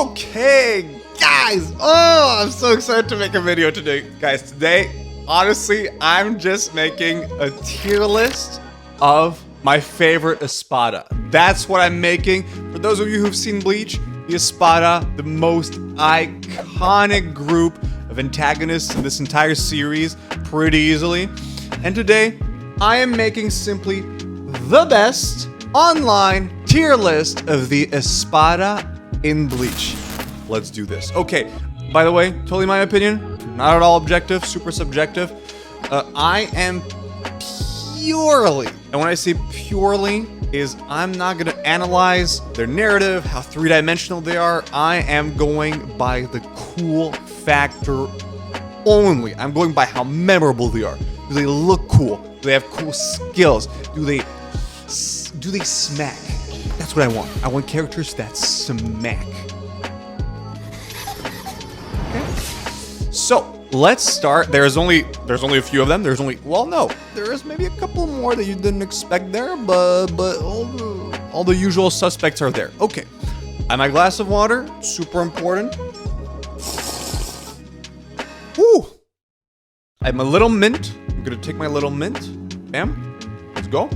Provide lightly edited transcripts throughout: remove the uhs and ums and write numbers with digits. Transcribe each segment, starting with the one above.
Okay, guys. Oh, I'm so excited to make a video today. Guys, today, honestly, I'm just making a tier list of my favorite ESPADA. That's what I'm making. For those of you who've seen Bleach, the ESPADA, the most iconic group of antagonists in this entire series, pretty easily. And today, I am making simply the best online tier list of the ESPADA in Bleach. Let's do this. Okay, by the way, totally my opinion, not at all objective, super subjective. I am purely, and when I say purely, is I'm not gonna analyze their narrative, how three-dimensional they are. I am going by the cool factor only. I'm going by how memorable they are. Do they look cool? Do they have cool skills? Do they smack? That's what I want. I want characters that smack. Okay. So let's start. There's only a few of them. There is maybe a couple more that you didn't expect there, but all the usual suspects are there. Okay. I have my glass of water. Super important. Woo! I have my little mint. I'm gonna take my little mint. Bam. Let's go.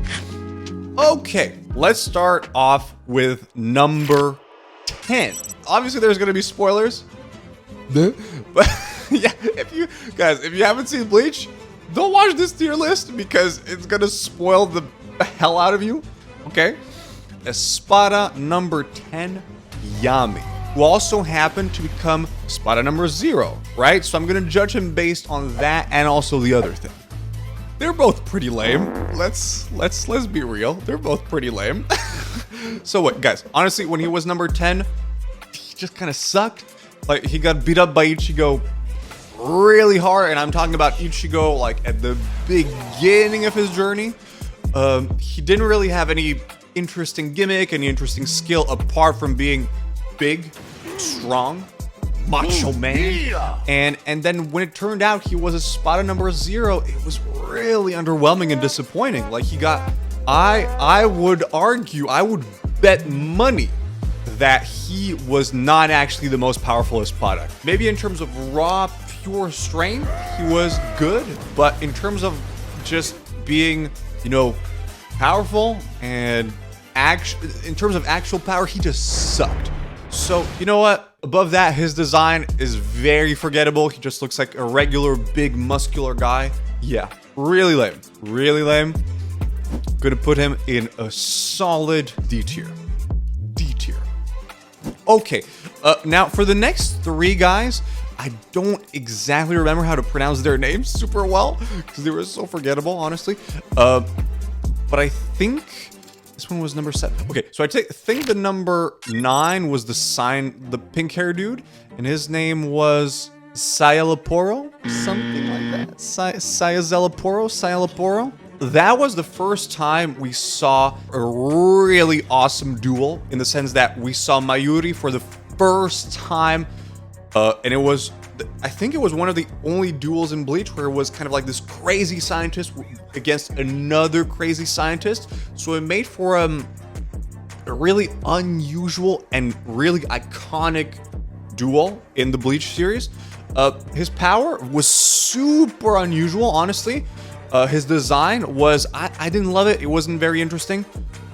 Okay, let's start off with number 10. Obviously, there's gonna be spoilers. But yeah, if you haven't seen Bleach, don't watch this tier list because it's gonna spoil the hell out of you. Okay? ESPADA number 10, Yami, who also happened to become ESPADA number 0, right? So I'm gonna judge him based on that and also the other thing. They're both pretty lame. Let's be real. They're both pretty lame. So what, guys? Honestly, when he was number 10, he just kind of sucked. Like, he got beat up by Ichigo really hard, and I'm talking about Ichigo like at the beginning of his journey. He didn't really have any interesting gimmick, any interesting skill apart from being big, strong, macho man. And then when it turned out he was ESPADA number 0, it was really underwhelming and disappointing. Like, he got, I would argue, I would bet money that he was not actually the most powerful ESPADA. Maybe in terms of raw, pure strength, he was good, but in terms of just being, you know, powerful and in terms of actual power, he just sucked. So, you know what? Above that, his design is very forgettable. He just looks like a regular, big, muscular guy. Yeah, really lame. Really lame. Gonna put him in a solid D tier. D tier. Okay, now for the next 3 guys, I don't exactly remember how to pronounce their names super well, because they were so forgettable, honestly. But I think this one was number 7. Okay, so I think the number 9 was the pink hair dude, and his name was Sayalaporo, something like that. Sayalaporo. That was the first time we saw a really awesome duel, in the sense that we saw Mayuri for the first time, and it was, I think it was one of the only duels in Bleach where it was kind of like this crazy scientist against another crazy scientist. So it made for a really unusual and really iconic duel in the Bleach series. His power was super unusual, honestly. His design was, I didn't love it. It wasn't very interesting.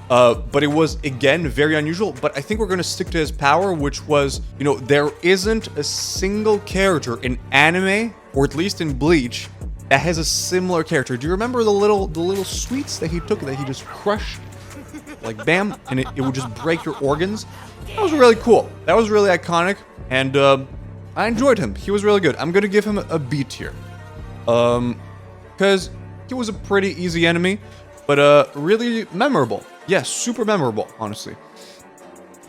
But it was, again, very unusual. But I think we're going to stick to his power, which was, you know, there isn't a single character in anime, or at least in Bleach, that has a similar character. Do you remember the little sweets that he took, that he just crushed? Like, bam, and it would just break your organs? That was really cool. That was really iconic, and I enjoyed him. He was really good. I'm going to give him a B tier. Because he was a pretty easy enemy, but really memorable. Yeah, super memorable, honestly.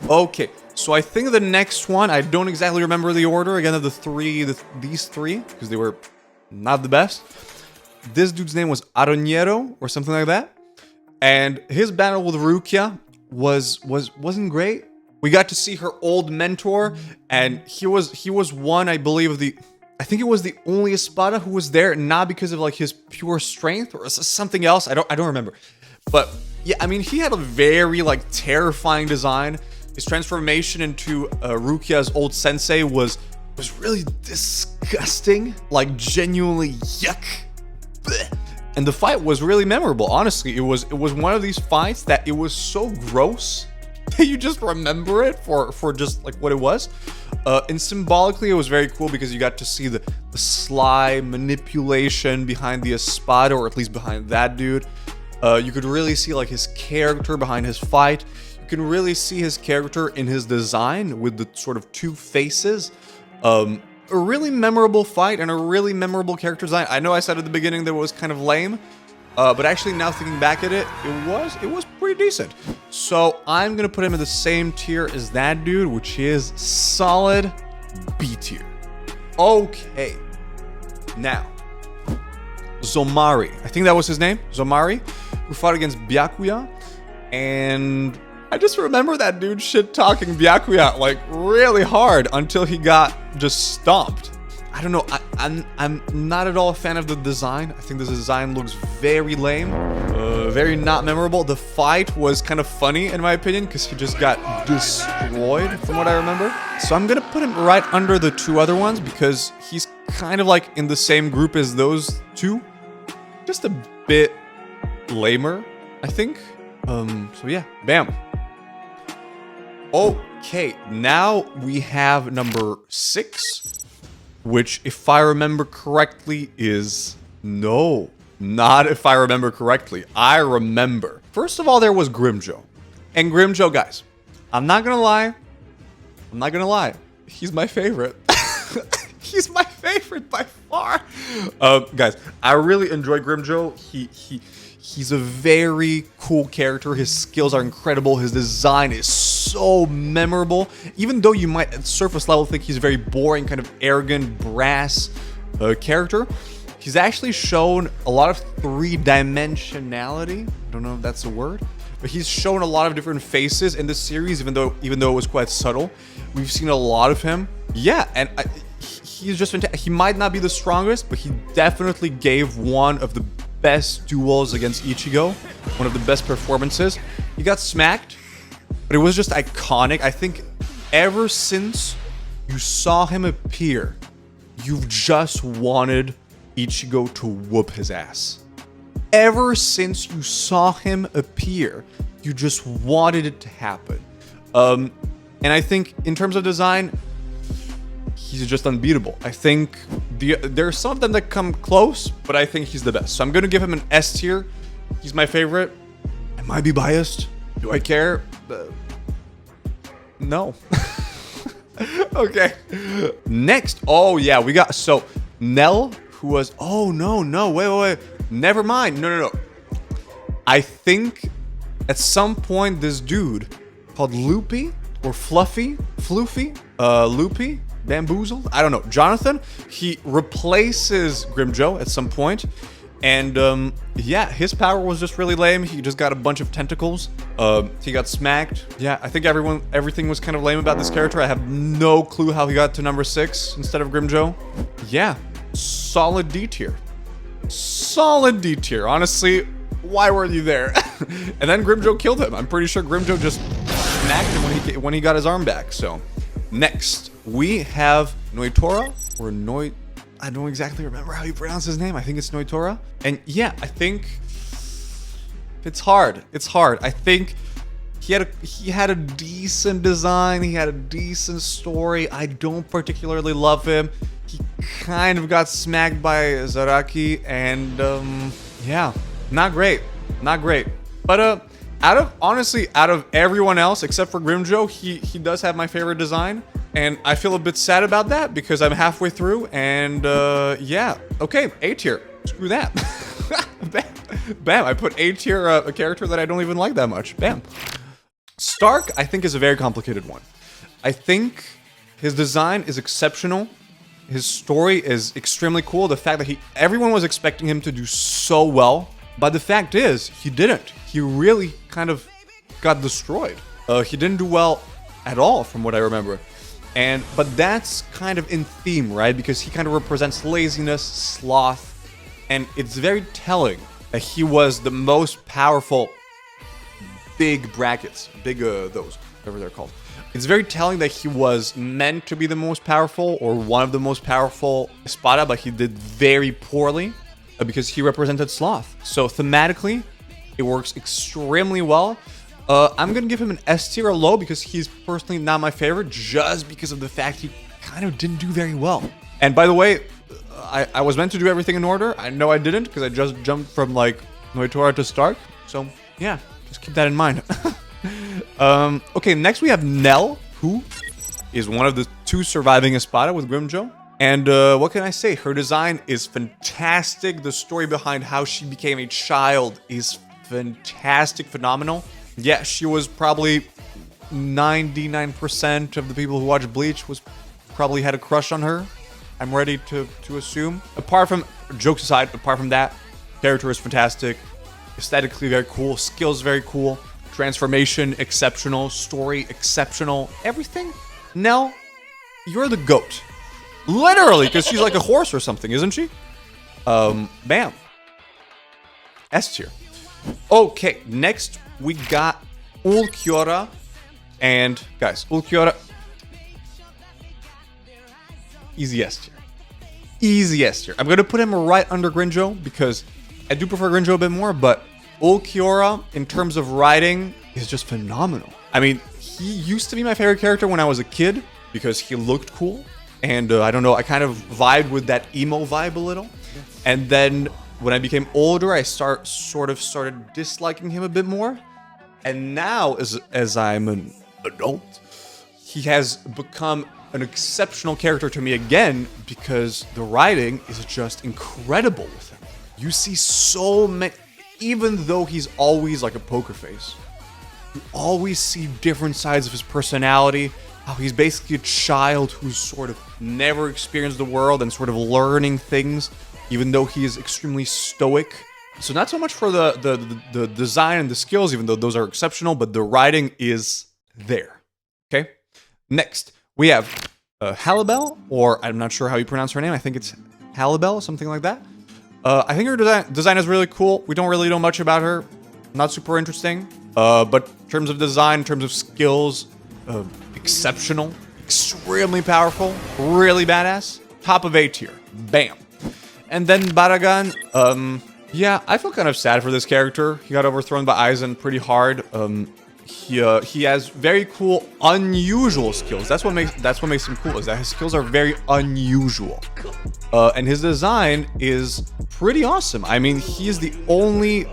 Okay, so I think the next one, I don't exactly remember the order, again, of these 3, because they were not the best. This dude's name was Aroñero, or something like that. And his battle with Rukia wasn't great. We got to see her old mentor, and he was one, I believe, I think it was the only ESPADA who was there, not because of like his pure strength or something else. I don't remember. But yeah, I mean, he had a very like terrifying design. His transformation into Rukia's old sensei was really disgusting, like genuinely yuck. Blech. And the fight was really memorable. Honestly, it was one of these fights that it was so gross that you just remember it for just like what it was. And symbolically, it was very cool because you got to see the sly manipulation behind the ESPADA, or at least behind that dude. You could really see like his character behind his fight. You can really see his character in his design with the sort of two faces. A really memorable fight and a really memorable character design. I know I said at the beginning that it was kind of lame, but actually now thinking back at it, it was pretty decent. So I'm gonna put him in the same tier as that dude, which is solid B tier. Okay, now Zomari, I think that was his name, Zomari, who fought against Byakuya, and I just remember that dude shit-talking Byakuya like really hard until he got just stomped. I don't know, I'm not at all a fan of the design. I think the design looks very lame, very not memorable. The fight was kind of funny in my opinion because he just got destroyed from what I remember. So I'm gonna put him right under the two other ones because he's kind of like in the same group as those two. Just a bit lamer, I think. So yeah, bam. Okay, now we have number 6, which, if I remember correctly, is... No, not if I remember correctly. I remember. First of all, there was Grimmjow. And Grimmjow, guys, I'm not gonna lie. He's my favorite. He's my favorite by far. Guys, I really enjoy Grimmjow. He's a very cool character. His skills are incredible. His design is so memorable. Even though you might at surface level think he's a very boring, kind of arrogant, brass character, he's actually shown a lot of three-dimensionality. I don't know if that's a word, but he's shown a lot of different faces in this series, even though it was quite subtle. We've seen a lot of him. Yeah, and he's just fantastic. He might not be the strongest, but he definitely gave one of the best duels against Ichigo, one of the best performances. He got smacked, but it was just iconic. I think ever since you saw him appear, you've just wanted Ichigo to whoop his ass. Ever since you saw him appear, you just wanted it to happen. And I think in terms of design, he's just unbeatable. I think there are some of them that come close, but I think he's the best. So I'm going to give him an S tier. He's my favorite. I might be biased. Do I care? No. Okay. Next. Oh, yeah. We got... So, Nell, who was... Oh, no. Wait. Never mind. No. I think at some point this dude called Loopy or Floofy, Loopy, Bamboozled? I don't know. Jonathan, he replaces Grimmjow at some point. And, yeah, his power was just really lame. He just got a bunch of tentacles. He got smacked. Yeah, I think everything was kind of lame about this character. I have no clue how he got to number 6 instead of Grimmjow. Yeah, solid D tier. Solid D tier. Honestly, why were you there? And then Grimmjow killed him. I'm pretty sure Grimmjow just smacked him when he got his arm back. So, next, we have Noitora, or I don't exactly remember how you pronounce his name. I think it's Noitora. And yeah, I think it's hard. I think he had a decent design. He had a decent story. I don't particularly love him. He kind of got smacked by Zaraki, and yeah, not great. But out of everyone else except for Grimmjow, he does have my favorite design. And I feel a bit sad about that because I'm halfway through, and yeah. Okay, A tier. Screw that. Bam. I put A tier, a character that I don't even like that much. Bam. Stark, I think, is a very complicated one. I think his design is exceptional. His story is extremely cool. The fact that everyone was expecting him to do so well, but the fact is, he didn't. He really kind of got destroyed. He didn't do well at all, from what I remember. But that's kind of in theme, right? Because he kind of represents laziness, sloth, and it's very telling that he was the most powerful big brackets, those, whatever they're called. It's very telling that he was meant to be the most powerful or one of the most powerful Espada, but he did very poorly because he represented Sloth. So thematically, it works extremely well. I'm going to give him an S tier or low because he's personally not my favorite just because of the fact he kind of didn't do very well. And by the way, I was meant to do everything in order. I know I didn't because I just jumped from like Noitora to Stark. So yeah, just keep that in mind. Okay, next we have Nell, who is one of the 2 surviving Espada with Grimjo. And what can I say? Her design is fantastic. The story behind how she became a child is fantastic, phenomenal. Yeah, she was probably 99% of the people who watch Bleach probably had a crush on her. I'm ready to assume. Apart from, jokes aside, apart from that, character is fantastic. Aesthetically very cool. Skills very cool. Transformation exceptional. Story exceptional. Everything. Nell, you're the GOAT. Literally, because she's like a horse or something, isn't she? Bam. S tier. Okay, next we got Ulquiorra. And guys, Ulquiorra, easy S tier. Easy S tier. I'm going to put him right under Grinjo because I do prefer Grinjo a bit more, but Ulquiorra, in terms of writing, is just phenomenal. I mean, he used to be my favorite character when I was a kid because he looked cool. And I don't know, I kind of vibed with that emo vibe a little. And then when I became older, I sort of started disliking him a bit more. And now, as I'm an adult, he has become an exceptional character to me again because the writing is just incredible with him. You see so many, even though he's always like a poker face, you always see different sides of his personality, how he's basically a child who's sort of never experienced the world and sort of learning things, even though he is extremely stoic. So not so much for the design and the skills, even though those are exceptional, but the writing is there. Okay? Next, we have Halibel, or I'm not sure how you pronounce her name. I think it's Halibel, something like that. I think her design is really cool. We don't really know much about her. Not super interesting. But in terms of design, in terms of skills, exceptional, extremely powerful, really badass. Top of A tier. Bam. And then Baragan, yeah, I feel kind of sad for this character. He got overthrown by Aizen pretty hard. He has very cool, unusual skills. That's what makes him cool, is that his skills are very unusual. And his design is pretty awesome. I mean, he's the only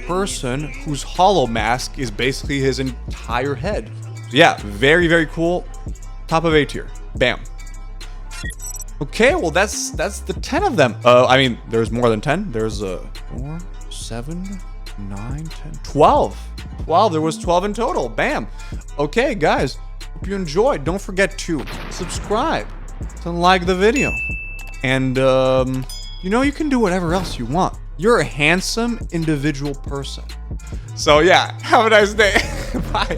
person whose hollow mask is basically his entire head. So yeah, very, very cool. Top of A tier. Bam. Okay, well that's the 10 of them. I mean, there's more than 10. There's 4, 7, 9, 10, 12. 12. There was 12 in total. Bam. Okay, guys. Hope you enjoyed. Don't forget to subscribe, to like the video, and you know, you can do whatever else you want. You're a handsome individual person. So yeah, have a nice day. Bye.